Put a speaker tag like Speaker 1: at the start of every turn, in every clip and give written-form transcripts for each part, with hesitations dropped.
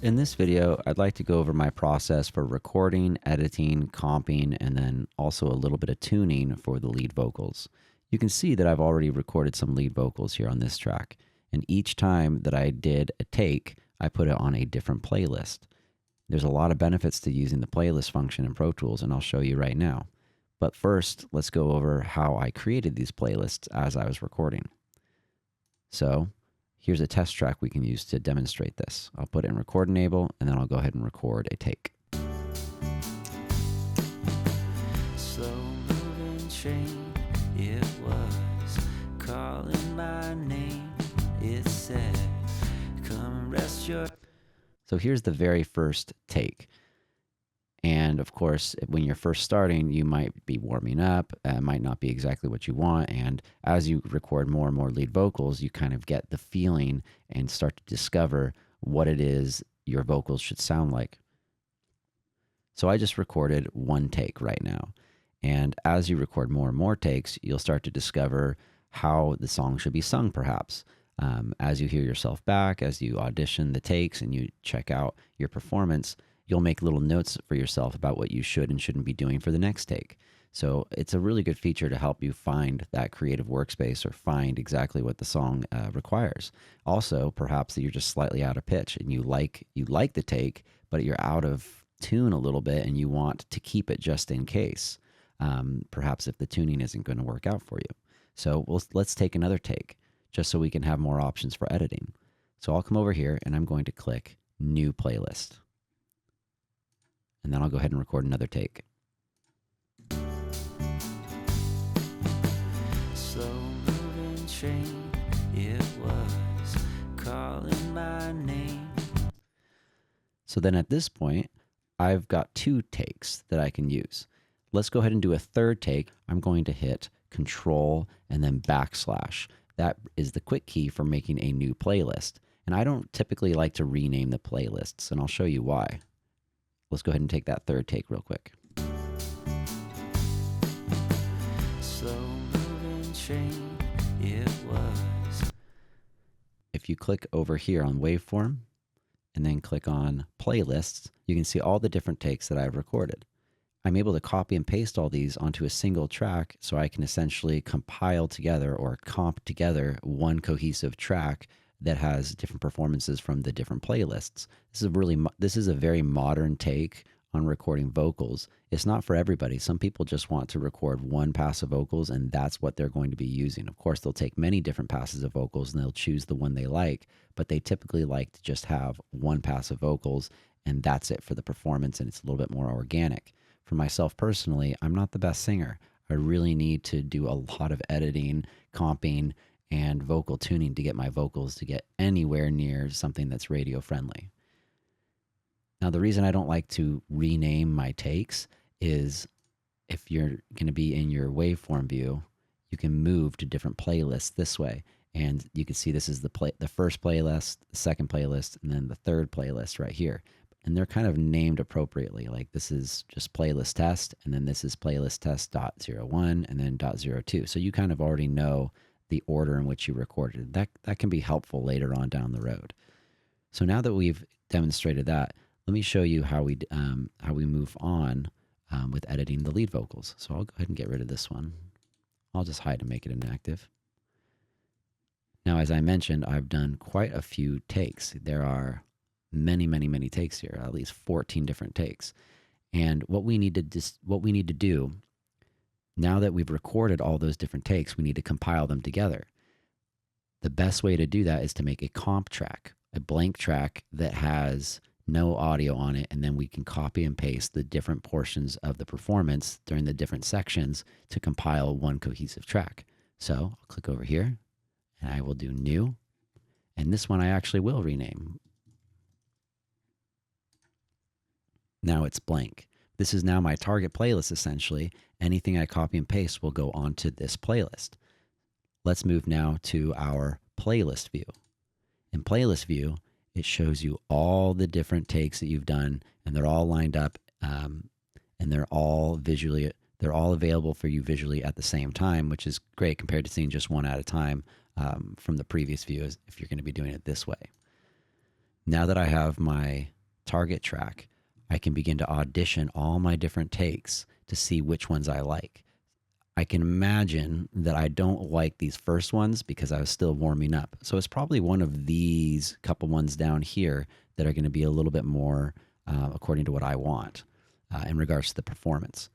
Speaker 1: In this video, I'd like to go over my process for recording, editing, comping, and then also a little bit of tuning for the lead vocals. You can see that I've already recorded some lead vocals here on this track, and each time that I did a take, I put it on a different playlist. There's a lot of benefits to using the playlist function in Pro Tools, and I'll show you right now. But first, let's go over how I created these playlists as I was recording. So here's a test track we can use to demonstrate this. I'll put it in record enable, and then I'll go ahead and record a take. Slow moving train, it was calling my name. It said, come rest your... So here's the very first take. And of course, when you're first starting, you might be warming up. It might not be exactly what you want. And as you record more and more lead vocals, you kind of get the feeling and start to discover what it is your vocals should sound like. So I just recorded one take right now. And as you record more and more takes, you'll start to discover how the song should be sung, perhaps. As you hear yourself back, as you audition the takes and you check out your performance, you'll make little notes for yourself about what you should and shouldn't be doing for the next take. So it's a really good feature to help you find that creative workspace or find exactly what the song requires. Also, perhaps that you're just slightly out of pitch and you like the take, but you're out of tune a little bit and you want to keep it just in case. Perhaps if the tuning isn't going to work out for you. So let's take another take just so we can have more options for editing. So I'll come over here and I'm going to click New Playlist. And then I'll go ahead and record another take. Slow moving train, it was calling my name. So then at this point, I've got two takes that I can use. Let's go ahead and do a third take. I'm going to hit Control and then backslash. That is the quick key for making a new playlist. And I don't typically like to rename the playlists, and I'll show you why. Let's go ahead and take that third take real quick. Slow moving train, it was. If you click over here on waveform and then click on playlists, you can see all the different takes that I've recorded. I'm able to copy and paste all these onto a single track so I can essentially compile together or comp together one cohesive track that has different performances from the different playlists. This is a very modern take on recording vocals. It's not for everybody. Some people just want to record one pass of vocals and that's what they're going to be using. Of course, they'll take many different passes of vocals and they'll choose the one they like, but they typically like to just have one pass of vocals and that's it for the performance, and it's a little bit more organic. For myself personally, I'm not the best singer. I really need to do a lot of editing, comping, and vocal tuning to get my vocals to get anywhere near something that's radio friendly. Now, the reason I don't like to rename my takes is if you're going to be in your waveform view, you can move to different playlists this way. And you can see this is the first playlist, the second playlist, and then the third playlist right here. And they're kind of named appropriately. Like this is just playlist test, and then this is playlist test .01 and then .02. So you kind of already know the order in which you recorded. That can be helpful later on down the road. So now that we've demonstrated that, let me show you how we move on with editing the lead vocals. So I'll go ahead and get rid of this one. I'll just hide and make it inactive. Now, as I mentioned, I've done quite a few takes. There are many takes here, at least 14 different takes. And what we need to do now that we've recorded all those different takes, we need to compile them together. The best way to do that is to make a comp track, a blank track that has no audio on it, and then we can copy and paste the different portions of the performance during the different sections to compile one cohesive track. So I'll click over here and I will do new, and this one I actually will rename. Now it's blank. This is now my target playlist essentially. Anything I copy and paste will go onto this playlist. Let's move now to our playlist view. In playlist view, it shows you all the different takes that you've done, and they're all lined up, and they're all available for you visually at the same time, which is great compared to seeing just one at a time from the previous view if you're going to be doing it this way. Now that I have my target track, I can begin to audition all my different takes to see which ones I like. I can imagine that I don't like these first ones because I was still warming up. So it's probably one of these couple ones down here that are going to be a little bit more according to what I want in regards to the performance.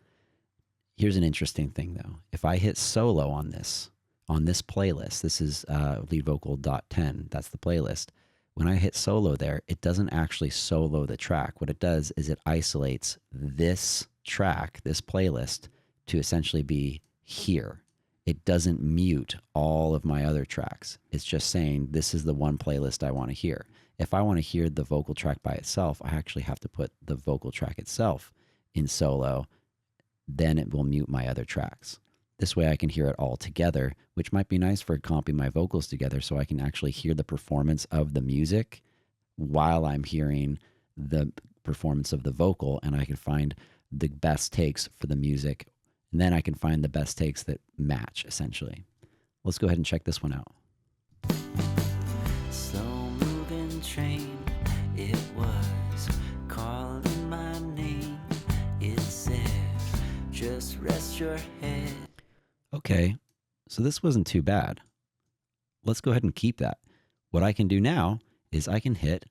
Speaker 1: Here's an interesting thing though. If I hit solo on this playlist, this is lead vocal .10, that's the playlist. When I hit solo there, it doesn't actually solo the track. What it does is it isolates this track, this playlist, to essentially be here. It doesn't mute all of my other tracks. It's just saying this is the one playlist I want to hear. If I want to hear the vocal track by itself, I actually have to put the vocal track itself in solo. Then it will mute my other tracks. This way I can hear it all together, which might be nice for comping my vocals together so I can actually hear the performance of the music while I'm hearing the performance of the vocal, and I can find the best takes for the music. And then I can find the best takes that match, essentially. Let's go ahead and check this one out.
Speaker 2: Slow moving train, it was calling my name. It said, just rest your head.
Speaker 1: Okay, so this wasn't too bad. Let's go ahead and keep that. What I can do now is I can hit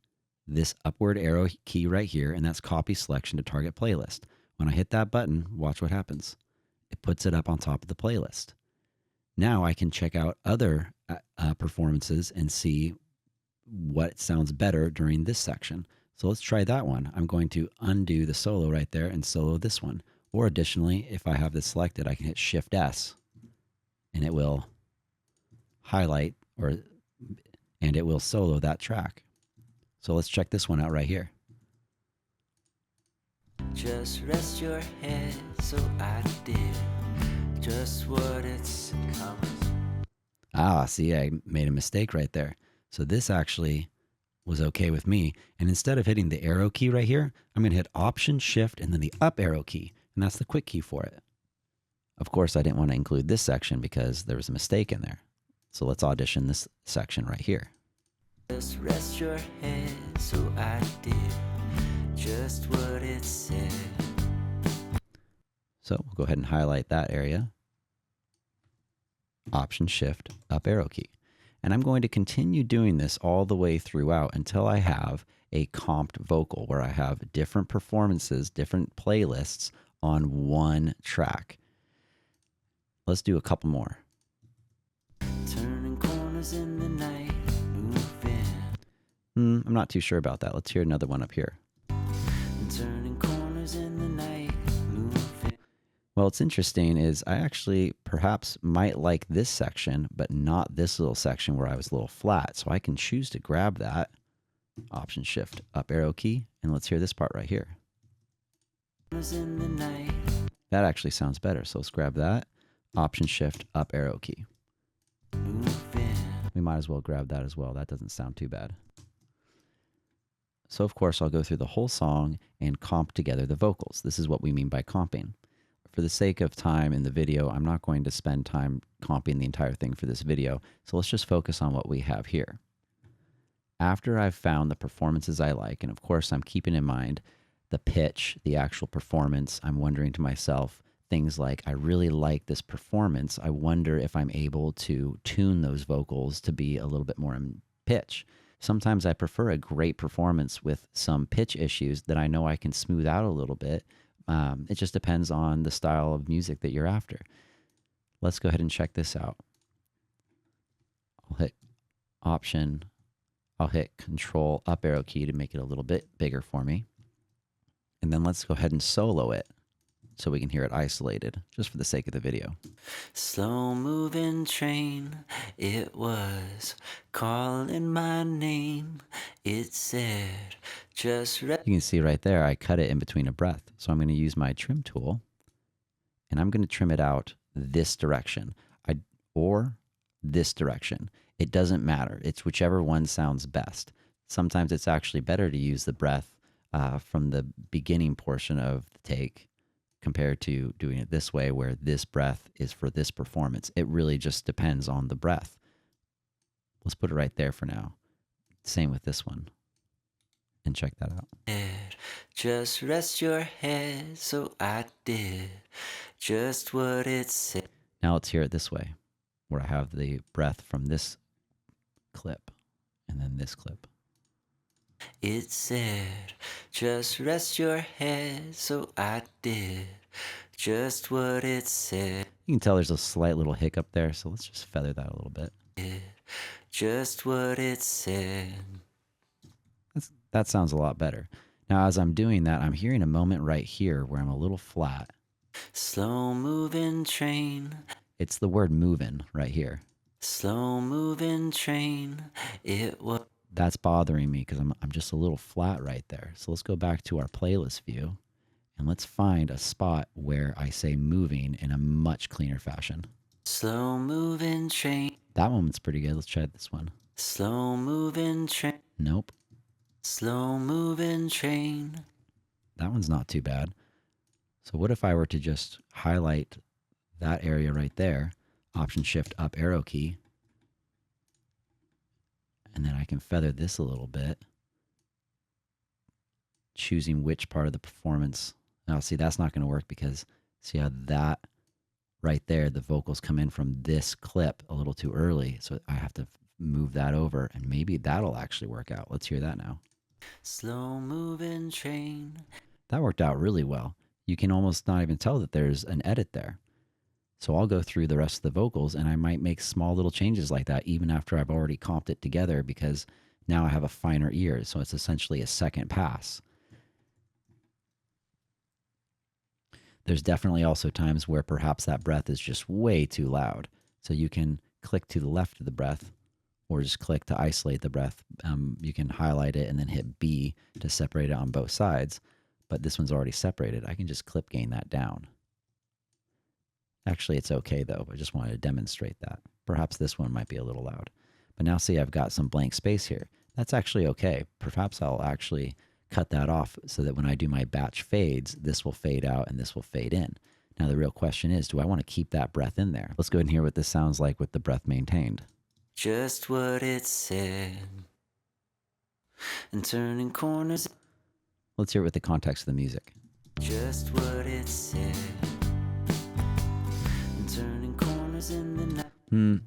Speaker 1: this upward arrow key right here, and that's copy selection to target playlist. When I hit that button, watch what happens. It puts it up on top of the playlist. Now I can check out other performances and see what sounds better during this section. So let's try that one. I'm going to undo the solo right there and solo this one. Or additionally, if I have this selected, I can hit Shift S and it will highlight and it will solo that track. So let's check this one out right here.
Speaker 2: Just rest your head, so I did just what it's coming.
Speaker 1: Ah, see, I made a mistake right there. So this actually was okay with me. And instead of hitting the arrow key right here, I'm going to hit Option, Shift, and then the up arrow key. And that's the quick key for it. Of course, I didn't want to include this section because there was a mistake in there. So let's audition this section right here.
Speaker 2: Just rest your head, so I did just what it said.
Speaker 1: So we'll go ahead and highlight that area. Option, Shift, up arrow key. And I'm going to continue doing this all the way throughout until I have a comped vocal where I have different performances, different playlists on one track. Let's do a couple more.
Speaker 2: Turning corners in the night, moving.
Speaker 1: I'm not too sure about that. Let's hear another one up here.
Speaker 2: Turning corners in the night, moving.
Speaker 1: Well, what's interesting is I actually perhaps might like this section, but not this little section where I was a little flat. So I can choose to grab that. Option, Shift, up arrow key. And let's hear this part right here.
Speaker 2: In the night.
Speaker 1: That actually sounds better. So let's grab that. Option, Shift, up arrow key.
Speaker 2: Moving.
Speaker 1: We might as well grab that as well. That doesn't sound too bad. So of course, I'll go through the whole song and comp together the vocals. This is what we mean by comping. For the sake of time in the video, I'm not going to spend time comping the entire thing for this video. So let's just focus on what we have here. After I've found the performances I like, and of course I'm keeping in mind the pitch, the actual performance, I'm wondering to myself things like, I really like this performance. I wonder if I'm able to tune those vocals to be a little bit more in pitch. Sometimes I prefer a great performance with some pitch issues that I know I can smooth out a little bit. It just depends on the style of music that you're after. Let's go ahead and check this out. I'll hit Option. I'll hit Control up arrow key to make it a little bit bigger for me. And then let's go ahead and solo it so we can hear it isolated, just for the sake of the video.
Speaker 2: Slow moving train, it was calling my name. It said, just rest.
Speaker 1: You can see right there, I cut it in between a breath. So I'm going to use my trim tool, and I'm going to trim it out this direction, or this direction. It doesn't matter. It's whichever one sounds best. Sometimes it's actually better to use the breath from the beginning portion of the take compared to doing it this way where this breath is for this performance. It really just depends on the breath. Let's put it right there for now. Same with this one. And check that out.
Speaker 2: Just rest your head, so I did just what it said.
Speaker 1: Now let's hear it this way, where I have the breath from this clip and then this clip.
Speaker 2: It said, just rest your head, so I did just what it said.
Speaker 1: You can tell there's a slight little hiccup there, so let's just feather that a little bit.
Speaker 2: Just what it said.
Speaker 1: That sounds a lot better. Now, as I'm doing that, I'm hearing a moment right here where I'm a little flat.
Speaker 2: Slow moving train.
Speaker 1: It's the word moving right here.
Speaker 2: Slow moving train. It was.
Speaker 1: That's bothering me because I'm just a little flat right there. So let's go back to our playlist view and let's find a spot where I say moving in a much cleaner fashion.
Speaker 2: Slow moving train.
Speaker 1: That moment's pretty good. Let's try this one.
Speaker 2: Slow moving train.
Speaker 1: Nope.
Speaker 2: Slow moving train.
Speaker 1: That one's not too bad. So what if I were to just highlight that area right there, Option Shift Up arrow key, and then I can feather this a little bit, choosing which part of the performance. Now see, that's not going to work because see how that right there, the vocals come in from this clip a little too early. So I have to move that over and maybe that'll actually work out. Let's hear that now.
Speaker 2: Slow moving train.
Speaker 1: That worked out really well. You can almost not even tell that there's an edit there. So I'll go through the rest of the vocals and I might make small little changes like that even after I've already comped it together because now I have a finer ear. So it's essentially a second pass. There's definitely also times where perhaps that breath is just way too loud. So you can click to the left of the breath or just click to isolate the breath. You can highlight it and then hit B to separate it on both sides. But this one's already separated. I can just clip gain that down. Actually, it's okay though. I just wanted to demonstrate that. Perhaps this one might be a little loud. But now see, I've got some blank space here. That's actually okay. Perhaps I'll actually cut that off so that when I do my batch fades, this will fade out and this will fade in. Now the real question is, do I want to keep that breath in there? Let's go ahead and hear what this sounds like with the breath maintained.
Speaker 2: Just what it said. And turning corners.
Speaker 1: Let's hear it with the context of the music.
Speaker 2: Just what it said. And turning corners in the night.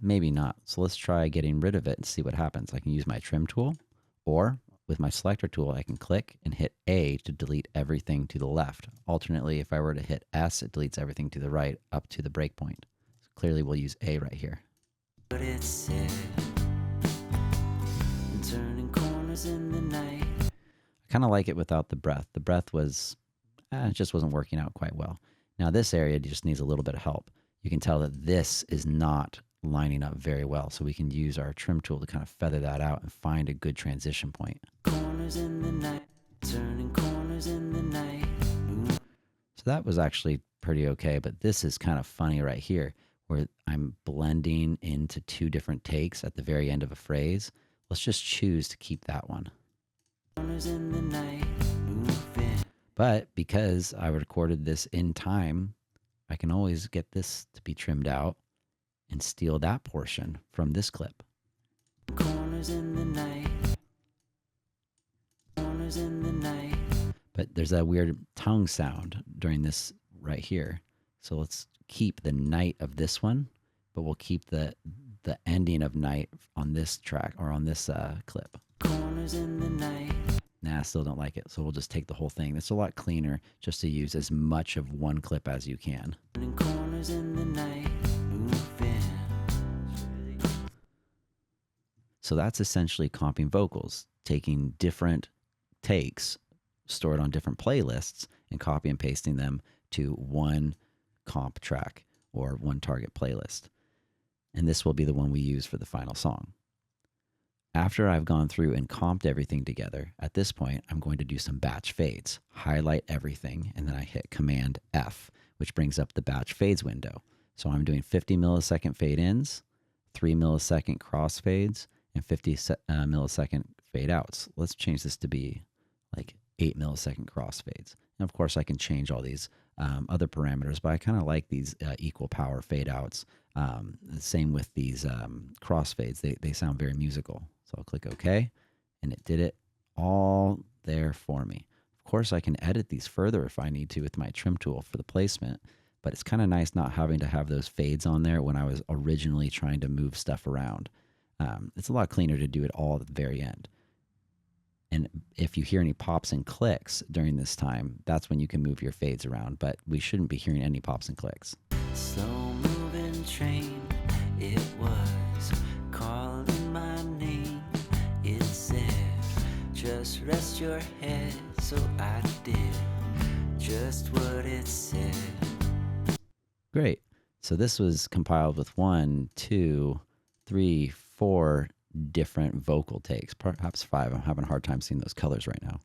Speaker 1: Maybe not. So let's try getting rid of it and see what happens. I can use my trim tool, or with my selector tool, I can click and hit A to delete everything to the left. Alternately, if I were to hit S, it deletes everything to the right up to the breakpoint. So clearly we'll use A right here.
Speaker 2: What it said. And turning corners in the night.
Speaker 1: I kind of like it without the breath. The breath was, it just wasn't working out quite well. Now this area just needs a little bit of help. You can tell that this is not lining up very well. So we can use our trim tool to kind of feather that out and find a good transition point.
Speaker 2: Corners in the night, turning corners in the night.
Speaker 1: So that was actually pretty okay, but this is kind of funny right here where I'm blending into two different takes at the very end of a phrase. Let's just choose to keep that one.
Speaker 2: Corners in the night, moving.
Speaker 1: But because I recorded this in time, I can always get this to be trimmed out and steal that portion from this clip.
Speaker 2: Corners in the night. Corners in the night.
Speaker 1: But there's that weird tongue sound during this right here. So let's keep the night of this one, but we'll keep the ending of night on this track or on this clip.
Speaker 2: Corners in the night.
Speaker 1: Nah, I still don't like it. So we'll just take the whole thing. It's a lot cleaner just to use as much of one clip as you can.
Speaker 2: Corners in the night.
Speaker 1: So that's essentially comping vocals, taking different takes stored on different playlists and copy and pasting them to one comp track or one target playlist. And this will be the one we use for the final song. After I've gone through and comped everything together, at this point, I'm going to do some batch fades, highlight everything, and then I hit Command F, which brings up the batch fades window. So I'm doing 50 millisecond fade ins, 3 millisecond crossfades, and 50 millisecond fade outs. Let's change this to be like 8 millisecond crossfades. And of course, I can change all these other parameters, but I kind of like these equal power fade outs. Same with these crossfades. They sound very musical. So I'll click OK, and it did it all there for me. Of course, I can edit these further if I need to with my trim tool for the placement, but it's kind of nice not having to have those fades on there when I was originally trying to move stuff around. It's a lot cleaner to do it all at the very end. And if you hear any pops and clicks during this time, that's when you can move your fades around, but we shouldn't be hearing any pops and clicks.
Speaker 2: Slow moving train, it was calling my name. It said, just rest your head. So I did just what it said.
Speaker 1: Great. So this was compiled with 1, 2, 3, 4 different vocal takes, perhaps 5. I'm having a hard time seeing those colors right now.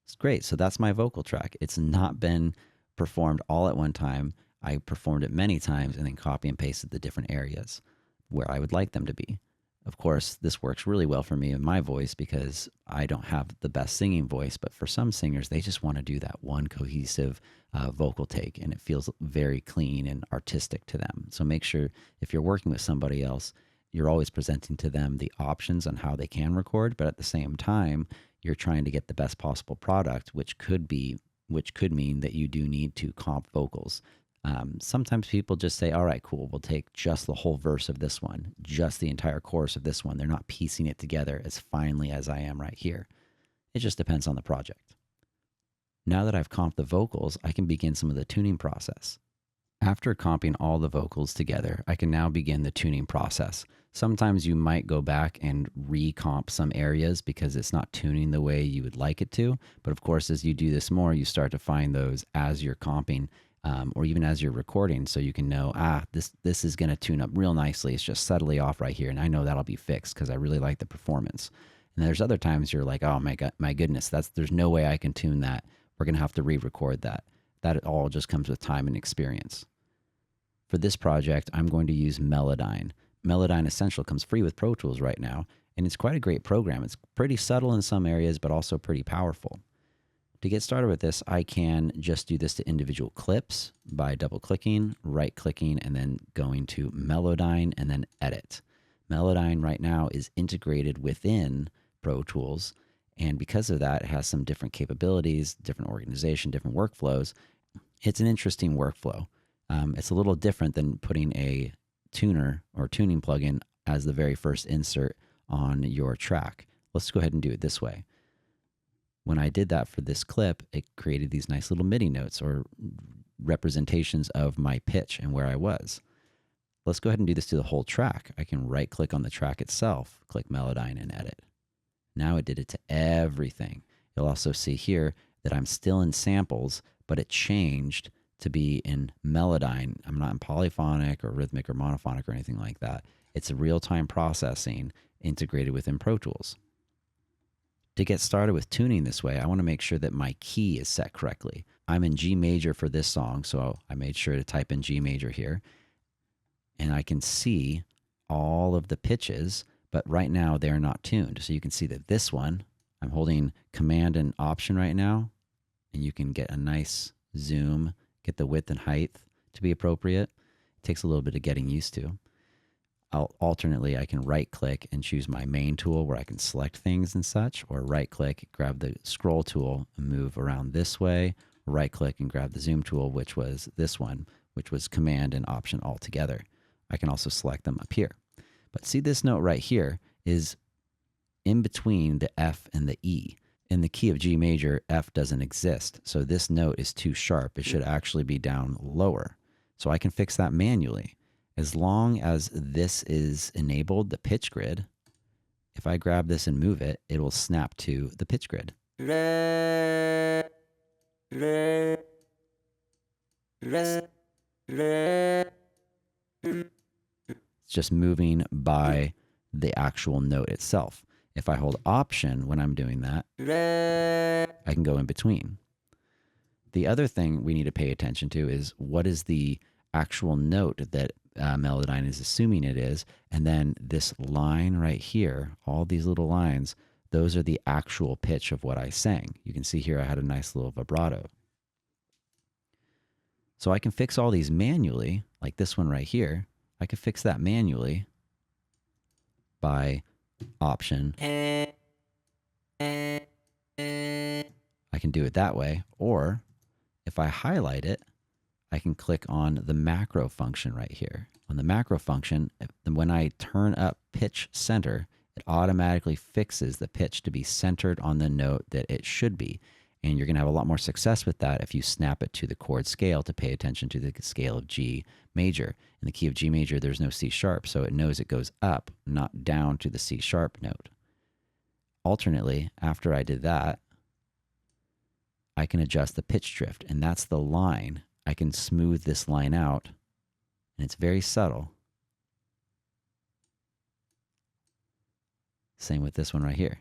Speaker 1: It's great. So that's my vocal track. It's not been performed all at one time. I performed it many times and then copy and pasted the different areas where I would like them to be. Of course, this works really well for me in my voice because I don't have the best singing voice, but for some singers, they just want to do that one cohesive vocal take, and it feels very clean and artistic to them. So make sure if you're working with somebody else, you're always presenting to them the options on how they can record, but at the same time, you're trying to get the best possible product, which could mean that you do need to comp vocals. Sometimes people just say, all right, cool, we'll take just the whole verse of this one, just the entire chorus of this one. They're not piecing it together as finely as I am right here. It just depends on the project. Now that I've comped the vocals, I can begin some of the tuning process. After comping all the vocals together, I can now begin the tuning process. Sometimes you might go back and recomp some areas because it's not tuning the way you would like it to. But of course, as you do this more, you start to find those as you're comping or even as you're recording. So you can know, this is going to tune up real nicely. It's just subtly off right here. And I know that'll be fixed because I really like the performance. And there's other times you're like, oh my goodness, there's no way I can tune that. We're going to have to re-record that. That all just comes with time and experience. For this project, I'm going to use Melodyne. Melodyne Essential comes free with Pro Tools right now, and it's quite a great program. It's pretty subtle in some areas, but also pretty powerful. To get started with this, I can just do this to individual clips by double-clicking, right-clicking, and then going to Melodyne and then Edit. Melodyne right now is integrated within Pro Tools, and because of that, it has some different capabilities, different organization, different workflows. It's an interesting workflow. It's a little different than putting a tuner or tuning plugin as the very first insert on your track. Let's go ahead and do it this way. When I did that for this clip, it created these nice little MIDI notes or representations of my pitch and where I was. Let's go ahead and do this to the whole track. I can right click on the track itself, click Melodyne and edit. Now it did it to everything. You'll also see here that I'm still in samples, but it changed to be in Melodyne. I'm not in polyphonic or rhythmic or monophonic or anything like that. It's a real-time processing integrated within Pro Tools. To get started with tuning this way, I want to make sure that my key is set correctly. I'm in G major for this song, so I made sure to type in G major here. And I can see all of the pitches, but right now they're not tuned. So you can see that this one, I'm holding Command and Option right now, and you can get a nice zoom, get the width and height to be appropriate. It takes a little bit of getting used to. Alternately, I can right click and choose my main tool where I can select things and such, or right click, grab the scroll tool and move around this way, right click and grab the zoom tool, which was this one, which was Command and Option all together. I can also select them up here. But see this note right here is in between the F and the E. In the key of G major, F doesn't exist. So this note is too sharp. It should actually be down lower. So I can fix that manually. As long as this is enabled, the pitch grid, if I grab this and move it, it will snap to the pitch grid. It's just moving by the actual note itself. If I hold Option when I'm doing that, I can go in between. The other thing we need to pay attention to is what is the actual note that Melodyne is assuming it is, and then this line right here, all these little lines, those are the actual pitch of what I sang. You can see here I had a nice little vibrato. So I can fix all these manually, like this one right here. I can fix that manually by Option, I can do it that way. Or if I highlight it, I can click on the macro function right here. On the macro function, when I turn up pitch center, it automatically fixes the pitch to be centered on the note that it should be. And you're going to have a lot more success with that if you snap it to the chord scale to pay attention to the scale of G major. In the key of G major, there's no C sharp, so it knows it goes up, not down to the C sharp note. Alternately, after I did that, I can adjust the pitch drift, and that's the line. I can smooth this line out, and it's very subtle. Same with this one right here.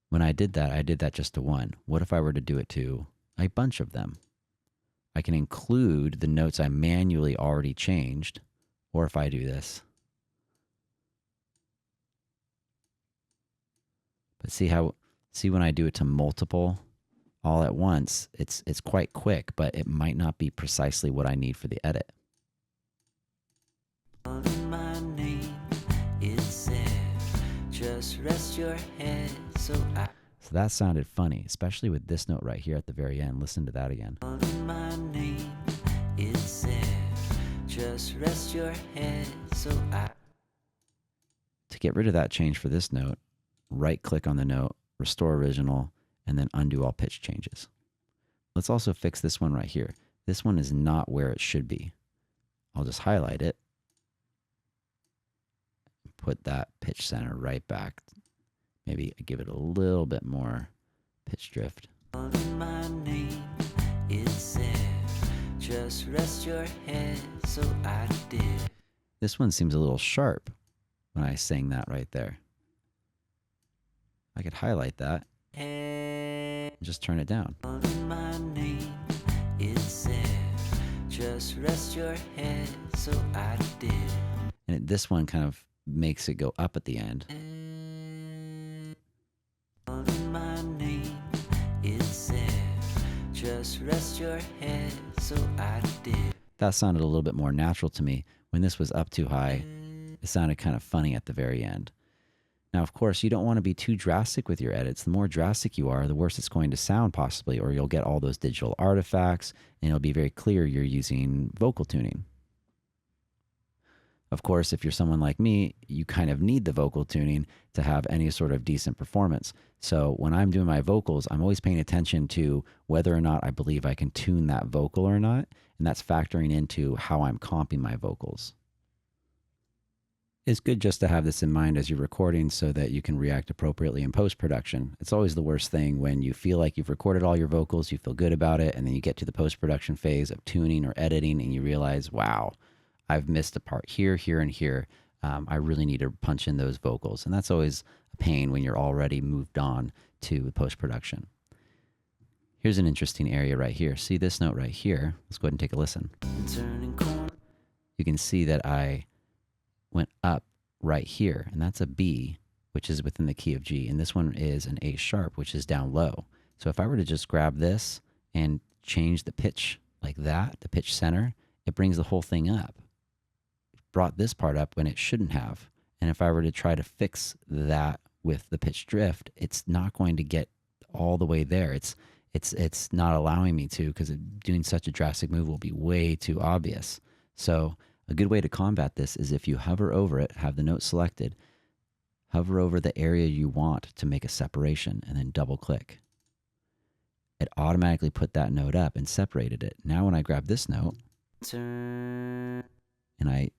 Speaker 1: When I did that just to one. What if I were to do it to a bunch of them? I can include the notes I manually already changed, or if I do this. But see when I do it to multiple all at once, it's quite quick, but it might not be precisely what I need for the edit.
Speaker 2: My name, it said, just rest your head. So
Speaker 1: that sounded funny, especially with this note right here at the very end. Listen to that again.
Speaker 2: My name, it said, just rest your head. So
Speaker 1: to get rid of that change for this note, right click on the note, restore original, and then undo all pitch changes. Let's also fix this one right here. This one is not where it should be. I'll just highlight it, put that pitch center right back. Maybe give it a little bit more pitch drift.
Speaker 2: My name, it said, just rest your head. So I did.
Speaker 1: This one seems a little sharp when I sing that right there. I could highlight that and just turn it down.
Speaker 2: My name, it said, just rest your head. So I did.
Speaker 1: And this one kind of makes it go up at the end.
Speaker 2: My name, it said, just rest your head. So I did.
Speaker 1: That sounded a little bit more natural to me. When this was up too high, it sounded kind of funny at the very end. Now, of course, you don't want to be too drastic with your edits. The more drastic you are, the worse it's going to sound possibly, or you'll get all those digital artifacts, and it'll be very clear you're using vocal tuning. Of course, if you're someone like me, you kind of need the vocal tuning to have any sort of decent performance. So when I'm doing my vocals, I'm always paying attention to whether or not I believe I can tune that vocal or not, and that's factoring into how I'm comping my vocals. It's good just to have this in mind as you're recording so that you can react appropriately in post-production. It's always the worst thing when you feel like you've recorded all your vocals, you feel good about it, and then you get to the post-production phase of tuning or editing and you realize, wow, I've missed a part here, here, and here. I really need to punch in those vocals. And that's always a pain when you're already moved on to post-production. Here's an interesting area right here. See this note right here? Let's go ahead and take a listen. You can see that I went up right here, and that's a B, which is within the key of G. And this one is an A sharp, which is down low. So if I were to just grab this and change the pitch like that, the pitch center, it brings the whole thing up. Brought this part up when it shouldn't have. And if I were to try to fix that with the pitch drift, it's not going to get all the way there. It's not allowing me to, because doing such a drastic move will be way too obvious. So a good way to combat this is if you hover over it, have the note selected, hover over the area you want to make a separation, and then double click. It automatically put that note up and separated it. Now when I grab this note and I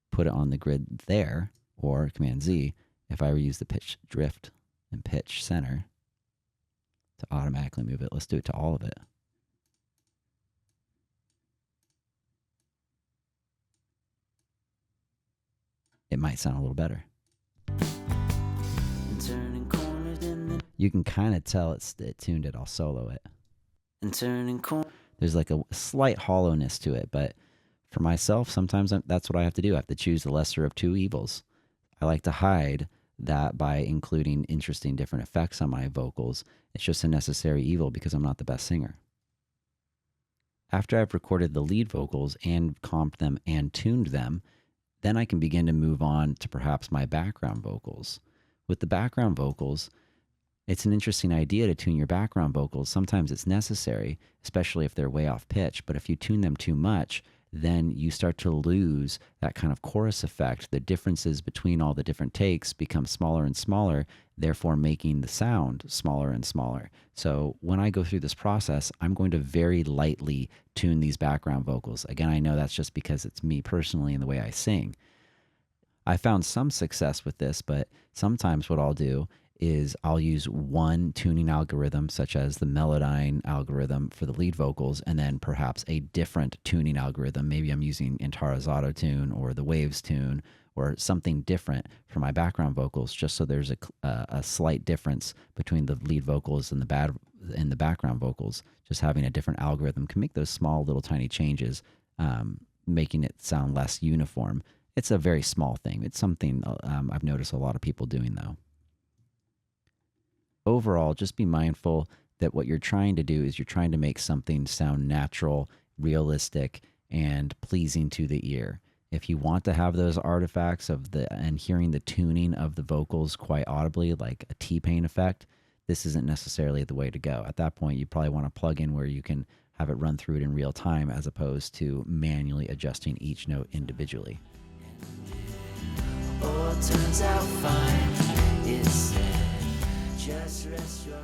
Speaker 1: put it on the grid there, or Command Z, if I use the pitch drift and pitch center to automatically move it, let's do it to all of it. It might sound a little better. You can kind of tell it tuned it. I'll solo it. There's like a slight hollowness to it, but for myself, sometimes that's what I have to do. I have to choose the lesser of two evils. I like to hide that by including interesting different effects on my vocals. It's just a necessary evil because I'm not the best singer. After I've recorded the lead vocals and comped them and tuned them, Then I can begin to move on to perhaps my background vocals. With the background vocals, it's an interesting idea to tune your background vocals. Sometimes it's necessary, especially if they're way off pitch. But if you tune them too much, then you start to lose that kind of chorus effect. The differences between all the different takes become smaller and smaller, therefore making the sound smaller and smaller. So when I go through this process, I'm going to very lightly tune these background vocals. Again, I know that's just because it's me personally and the way I sing. I found some success with this, but sometimes what I'll do is I'll use one tuning algorithm, such as the Melodyne algorithm for the lead vocals, and then perhaps a different tuning algorithm. Maybe I'm using Intara's Auto Tune or the Waves tune or something different for my background vocals, just so there's a slight difference between the lead vocals and the background vocals. Just having a different algorithm can make those small little tiny changes, making it sound less uniform. It's a very small thing. It's something I've noticed a lot of people doing, though. Overall, just be mindful that what you're trying to do is you're trying to make something sound natural, realistic, and pleasing to the ear. If you want to have those artifacts and hearing the tuning of the vocals quite audibly, like a T-Pain effect, this isn't necessarily the way to go. At that point, you probably want to plug in where you can have it run through it in real time as opposed to manually adjusting each note individually.
Speaker 2: All turns out fine, it said. Just rest your